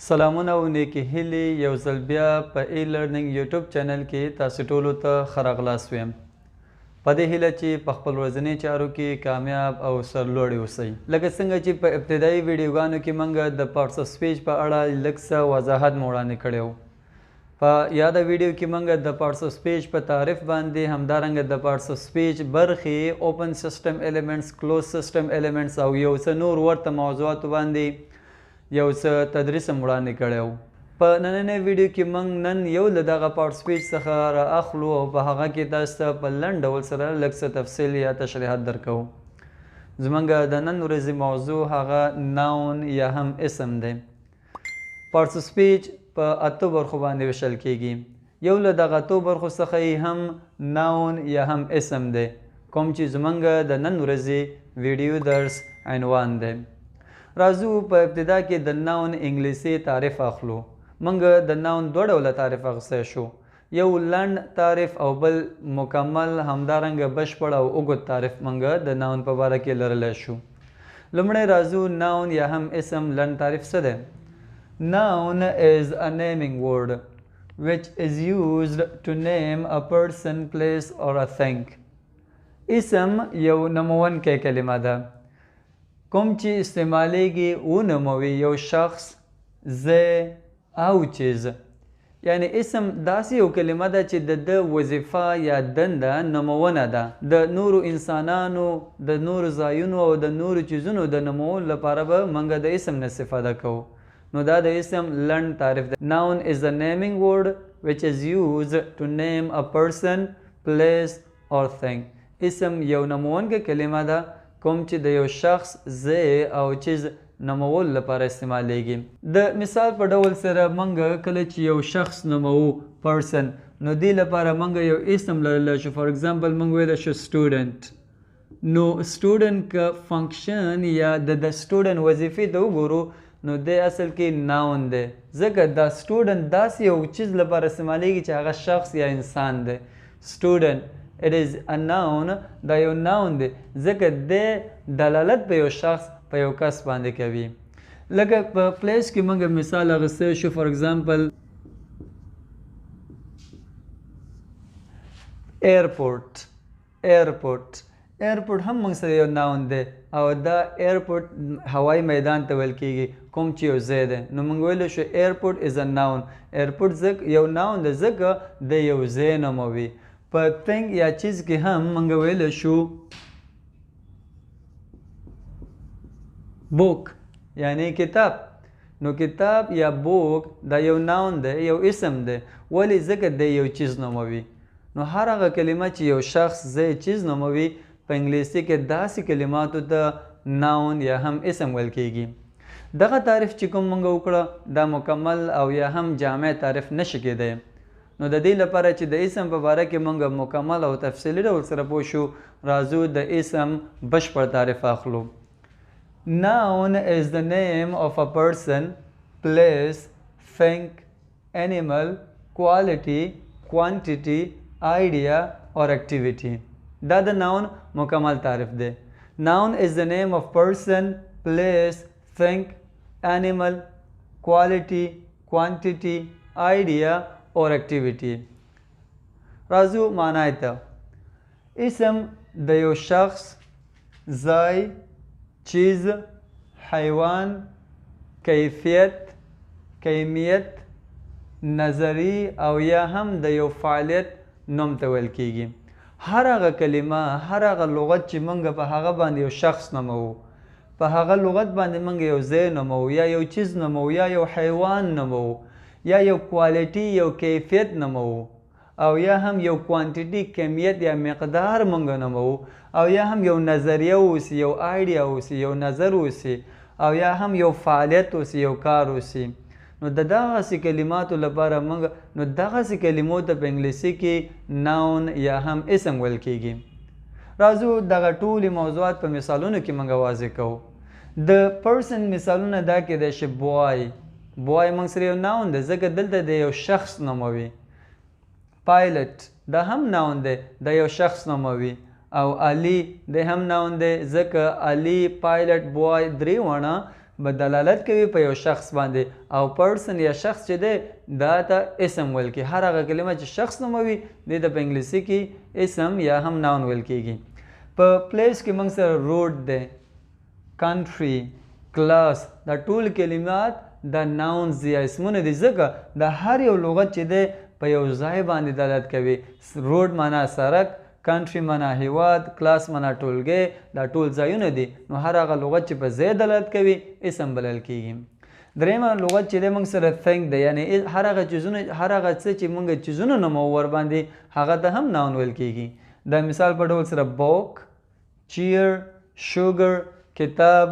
سلامونه او نیکی هیلې یو ځل بیا په ای لرنینګ یوټیوب چینل کې تاسو ټولو ته ښه راغلاست ویم. په دې هیله چې په خپل ورځني چارو کې کامیاب او سرلوړي اوسئ. لکه څنګه چې په ابتدایي ویډیوګانو کې موږ د پارټس آف سپیچ په اړه لږ څه وضاحت مو وړاندې کړی و. په یاده ویډیو کې موږ د پارټس آف سپیچ په تعریف باندې همدارنګه د پارټس آف سپیچ برخې اوپن سیسټم ایلیمنټس، کلوز سیسټم ایلیمنټس او یو څه نور ورته موضوعاتو باندې یو څه تدریس هم وړاندې کړی و. په نننۍ ویډیو کې موږ نن یو له دغه پارټ سپیچ څخه را اخلو او په هغه کې تاسو ته په لنډ ډول سره لږ څه تفصیل یا تشریحات درکوو. زموږ د نن ورځې موضوع هغه ناون یا هم اسم دی. پارټس سپیچ په 8 برخو باندې ویشل کیږي. یو له دغه 8 برخو څخه یې هم ناون یا هم اسم دی، کوم چې زموږ د نن ورځې ویډیو درس عنوان دی. راځو په ابتدا کې د ناون انګلیسي تعریف اخلو. موږ د ناون دوه ډوله تعریف اخیستی شو، یو لنډ تعریف او بل مکمل همدارنګه بشپړ او اوږد تعریف موږ د ناون په باره کې لرلی شو. لومړی راځو ناون یا هم اسم لنډ تعریف څه دی. Noun is a naming word which is used to name a person, place or a thing. اسم یو نومونکی کلمه ده کوم چې استعمالیږي ونوموي یو شخص، ځای او چیز. یعنی اسم داسې یو کلمه ده چې د وظیفه یا دنده نومونه ده. د نورو انسانانو، د نورو ځایونو او د نورو چیزونو د نومولو لپاره به موږ د اسم نه استفاده کوو. نو دا د اسم لنډ تعریف ده. Noun is a naming word which is used to name a person, place or thing. اسم یو نومونکی کلمه ده کوم چې د یو شخص، ځای او چیز نومولو لپاره استعمالیږي. د مثال په ډول سره موږ کله چې یو شخص نوموو پرسن، نو دې لپاره موږ یو اسم لرلی شو. فار ایگزامپل موږ ویلی شو سټوډنټ. نو سټوډنټ که فنکشن یا د سټوډنټ وظیفې ته وګورو نو دی اصل کې ناون دی، ځکه دا سټوډنټ داسې یو چیز لپاره استعمالیږي چې هغه شخص یا انسان دی. سټوډنټ it is a noun، دا یو ناون دی ځکه دی دلالت په یو شخص، په یو کس باندې کوي. لکه په پلیس کې موږ مثال اخیستی شو. فار ایگزامپل ایرپورټ. ایرپورټ هم موږ سره یو ناون دی او دا ایرپورټ هوایي میدان ته ویل کیږي کوم چې یو ځای دی. نو موږ ویلی شو ایرپورټ از ا ناون. ایرپورټ یو ناون دی ځکه د یو ځای نوموي. په تنګ یا چیز کې هم موږ ویلی شو بوک یعنی کتاب. نو کتاب یا بوک دا یو ناون دی، یو اسم دی. ولې؟ ځکه د یو چیز نوموي. نو هر هغه کلمه چې یو شخص، ځای، چیز نوموي په انګلیسي کې داسې کلماتو ته ناون یا هم اسم ویل کیږي. دغه تعریف چې کوم موږ وکړه دا مکمل او یا هم جامع تعریف نشي کېدی. نو د دې لپاره چې د اسم په باره کې موږ مکمل او تفصیلي ډول سره پوه شو، راځو د اسم بشپړ تعریف اخلو. Noun is the name of a person, place, thing, animal, quality, quantity, idea or activity. دا د ناون مکمل تعریف دی. Noun is the name of person, place, thing, animal, quality, quantity, idea or activity. راځو معنی ته. اسم د یو شخص، ځای، چیز، حیوان، کیفیت، کمیت، نظری او یا هم د یو فعالیت نوم ته ویل کیږي. هر هغه کلمه، هر هغه لغت چې موږ په هغه باندې یو شخص نوموو، په هغه لغت باندې موږ یو ځای نوموو یا یو چیز نوموو یا یو حیوان نوموو یا یو کوالټي، یو کیفیت نوموو او یا هم یو کوانټیټي، کمیت یا مقدار موږ نوموو او یا هم یو نظریه اوسي، یو آیډیا اوسي، یو نظر اوسي او یا هم یو فعالیت اوسي، یو کار اوسي. نو د دغسې کلماتو لپاره موږ نو دغسې کلمو ته په انګلیسي کې ناون یا هم اسم ویل کیږي. راځو دغه ټولې موضوعات په مثالونو کې موږ واضح کوو. د پرسن مثالونه دا کیدای شي بوای. بوای موږ سره یو ناون دی ځکه دلته د یو شخص نوموي. پایلټ دا هم ناون دی، د یو شخص نوموي. او علي د هم ناون دی ځکه علي، پایلټ، بوای درې واړه به دلالت کوي په یو شخص باندې او پرسن یا شخص چې دی دا ته اسم ویل کېږي. هر هغه کلمه چې شخص نوموي دې ته په انګلیسي کې اسم یا هم ناون ویل کېږي. په پلیس کې موږ سره روډ دی، کنټري، کلاس، دا ټول کلمات د ناونز یا اسمونه دي ځکه د هر یو لغت چې دی په یو ځای باندې دلالت کوي. روډ معنا سړک، کنټري معنا هیواد، کلاس معنا ټولګی، دا ټول ځایونه دي. نو هر هغه لغت چې په ځای دلالت کوي اسم بلل کېږي. درېیمه لغت چې دی موږ سره think دی، یعنې هر هغه څه چې موږ چیزونه نوموو ورباندې هغه ته هم ناون ویل کېږي. د مثال په ډول سره بوک، چیر، شوګر، کتاب،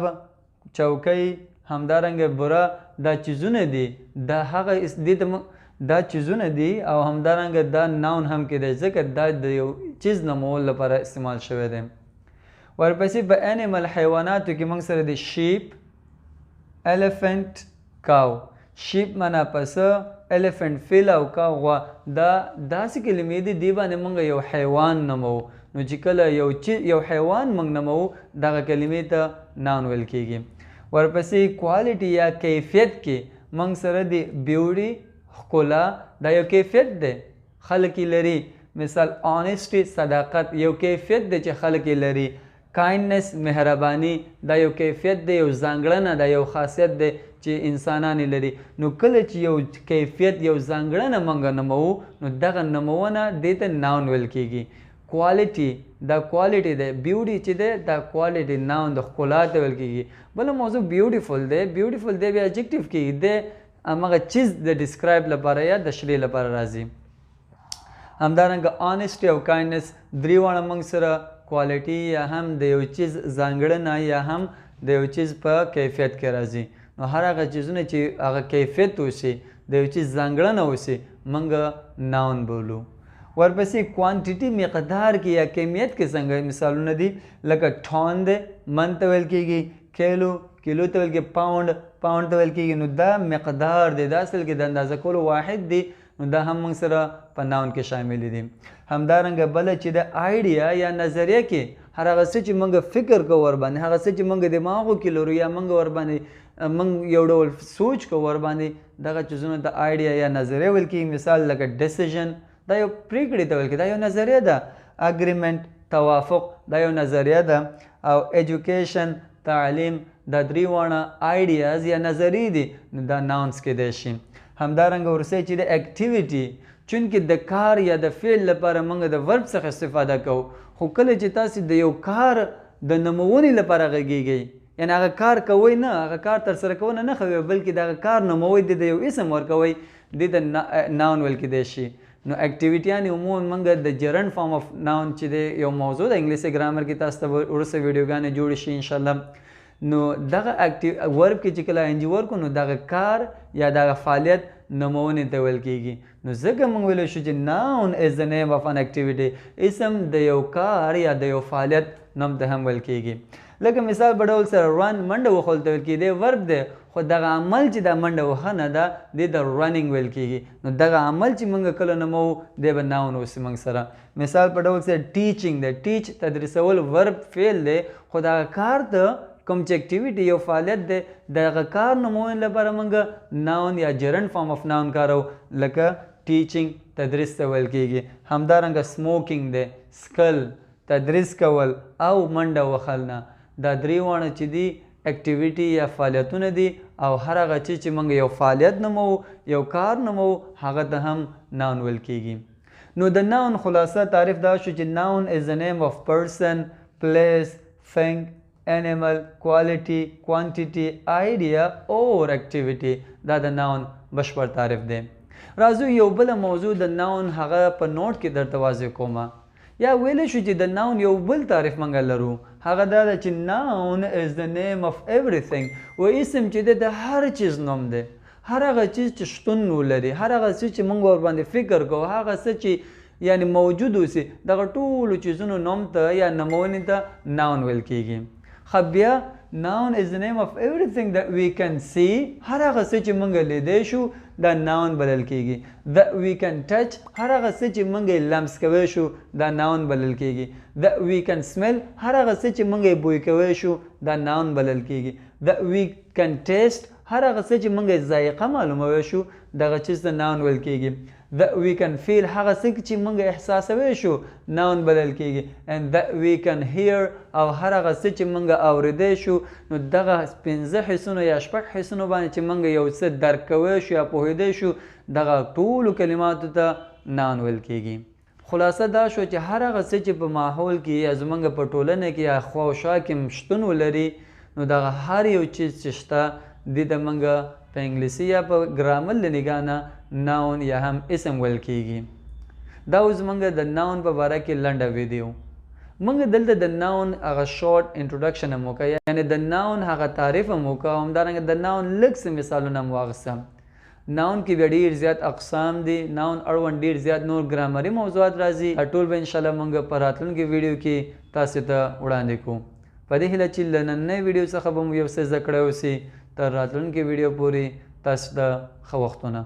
چوکۍ، همدارنګه بوره، دا چیزونه دي. دا چیزونه دي او همدارنګه دا ناون هم کېدی ځکه دا د یو چیز نومولو لپاره استعمال شوی دی. ورپسې په انیمل حیواناتو کې موږ سره د شیپ، الیفنټ، کاو. شیپ معنا پسه، الیفنټ فیل او کاو غوا. دا داسې کلمې دي دې باندې موږ یو حیوان نوموو. نو چې کله یو حیوان موږ نوموو دغه کلمې ته ناون ویل کېږي. ورپسې کوالټي یا کیفیت کې موږ سره د بیوټي، ښکلا، دا یو کیفیت دی خلک یې لري. مثال آنیسټي، صداقت یو کیفیت دی چې خلک یې لري. کایندنس، مهرباني، دا یو کیفیت دی، یو ځانګړنه ده، یو خاصیت دی چې انسانان یې لري. نو کله چې یو کیفیت، یو ځانګړنه موږ نوموو نو دغه نومونه دې ته ناون ویل کېږي. کوالټي، دا کوالټي دی. بیوټي چې دی دا کوالټي ناون د ښکلا ته ویل کېږي. بله موضوع بیوټیفل دی. بیوټیفل دی بیا اجیکټیو کېږي، دی همغه چیز د ډسکرایب لپاره یا د شلې لپاره راځي. همدارنګه آنیسټي او کایندنس درې واړه موږ سره کوالټي یا هم د یو چیز ځانګړنه یا هم د یو چیز په کیفیت کې راځي. نو هر هغه چیزونه چې هغه کیفیت اوسي، د یو چیز ځانګړنه اوسي، موږ ناون بولو. ورپسې کوانټیټي مقدار کې یا کمیت کې څنګه مثالونه دي لکه ټون دی، من ته ویل کېږي. کیلو، کیلو ته ویل کېږي. پاونډ، پاونډ ته ویل کېږي. نو دا مقدار دی، دا اصل کې د اندازه کولو واحد دی. نو دا هم موږ سره په ناون کې شامل دي. همدارنګه بله چې د آیډیا یا نظریه کې هر هغه څه چې موږ فکر کوو ورباندې، هغه څه چې موږ دماغو کې لرو یا موږ ورباندې موږ یو ډول سوچ کوو ورباندې، دغه چیزونه د آیډیا یا نظریه ویل کېږي. مثال لکه ډیسیژن، دا یو پریکړې ته ویل کېږي، دا یو نظریه ده. اګریمنټ، توافق، دا یو نظریه ده. او ایجوکیشن، تعلیم، دا درې واړه آیډیاز یا نظریې دي. نو دا ناونس کېدی شي. همدارنګه ورسې چې د اکټیویټي، چونکې د کار یا د فعل لپاره موږ د ورب څخه استفاده کوو، خو کله چې تاسې د یو کار د نومونې لپاره غږیږئ، یعنې هغه کار کوئ نه، هغه کار ترسره کونه نه کوئ، بلکې دغه کار نوموئ، د یو اسم ورکوئ، دې ته ناون ویل کېدی شي. نو اکټیویټیانې عموما موږ د جرنډ فارم اف ناون چې دی یو موضوع د انګلیسي ګرامر کې تاسو ته وروسته ویډیوګانې جوړې شي انشاءالله. نو دغه ورب کې چې کله انجی ورکو نو دغه کار یا دغه فعالیت نومونې ته ویل کېږي. نو ځکه موږ ویلی شو چې ناون از د نیم اف ان اکټیویټي، اسم د یو کار یا د یو فعالیت نوم ته هم ویل کېږي. لکه مثال په ډول سره رن، منډه وهل ته ویل کېږي، ورب دی، خو دغه عمل چې دا منډه وهنه ده دې ته رننګ ویل کېږي. نو دغه عمل چې موږ کله نوموو دی به ناون اوسي موږ سره. مثال په ډول سره ټیچینګ دی، ټیچ تدریسول ورب فعل دی، خو دغه کار ته کوم چې اکټیویټي یو فعالیت دی دغه کار نومونې لپاره موږ ناون یا جرنډ فارم اف ناون کاروو، لکه ټیچینګ تدریس ته ویل کېږي. همدارنګه سموکینګ دی، سکل، تدریس کول او منډه وهل نه، دا درې واړه چې دي اکټیویټي یا فعالیتونه دي او هر هغه چیز چې موږ یو فعالیت نوموو، یو کار نوموو، هغه ته هم ناون ویل کېږي. نو د ناون خلاصه تعریف دا شو چې ناون از the name of person, place, thing, animal, quality, quantity, idea or activity. دا د ناون بشپړ تعریف دی. راځو یو بل موضوع د ناون هغه په نوٹ کې درته واضح کومه. یا ویلی شو چې د ناون یو بل تعریف موږ لرو، هغه دا ده چې ناون is the name of everything. و اسم چې دی د هر چیز نوم دی، هر هغه چیز چې شتون ولري، هر هغه څه چې موږ ورباندې فکر کوو، هغه څه چې یعنی موجود اوسي، دغه ټولو چیزونو نوم ته یا نومونې ته ناون ویل کېږي. خو بیا noun is the name of everything that we can see. هر هغه څه چې موږ لیدی شو دا noun بلل کېږي. that we can touch، هر هغه څه چې موږ لمس کوی شو دا noun بلل کېږي. that we can smell، هر هغه څه چې موږ بوی کوی شو دا noun بلل کېږي. that we can taste هر هغه څه چې موږ ذایقه معلومولی شو دغه چیز ته ناون ویل کیږي. that we can feel هغه څه چې موږ احساسولی شو ناون بلل کیږي. and that we can hear او هر هغه څه چې موږ اوریدی شو نو دغه 5 حسونو یا 6 حسونو باندې چې موږ یو څه درک کوی شو یا پوهیدی شو دغه ټولو کلماتو ته ناون ویل کیږي. خلاصه دا شو چې هر هغه څه چې په ماحول کې یا زموږ په ټولنه کې یا خوا او شا کې شتون ولري نو دغه هر یو چیز چې شته دې ته موږ په انګلیسي یا په ګرامر له نګاه نه ناون یا هم اسم ویل کیږي. دا اوس موږ د ناون په باره کې لنډه ویډیو موږ دلته د ناون هغه شارټ انټروډکشن هم وکړه یعنې د ناون هغه تعریف هم وکړه او همدارنګه د ناون لږ څه مثالونه هم واخیستم. ناون کې بیا ډېر زیات اقسام دي. ناون اړوند ډېر زیات نور ګرامري موضوعات راځي. ټول به انشاءالله موږ په راتلونکي ویډیو کې تاسو ته وړاندې کوو. په دې هیله چې له نننۍ ویډیو څخه به مو یو څه زده کړی اوسي. تر راتلونکي ویډیو پورې تاسو ته ښه وختونه.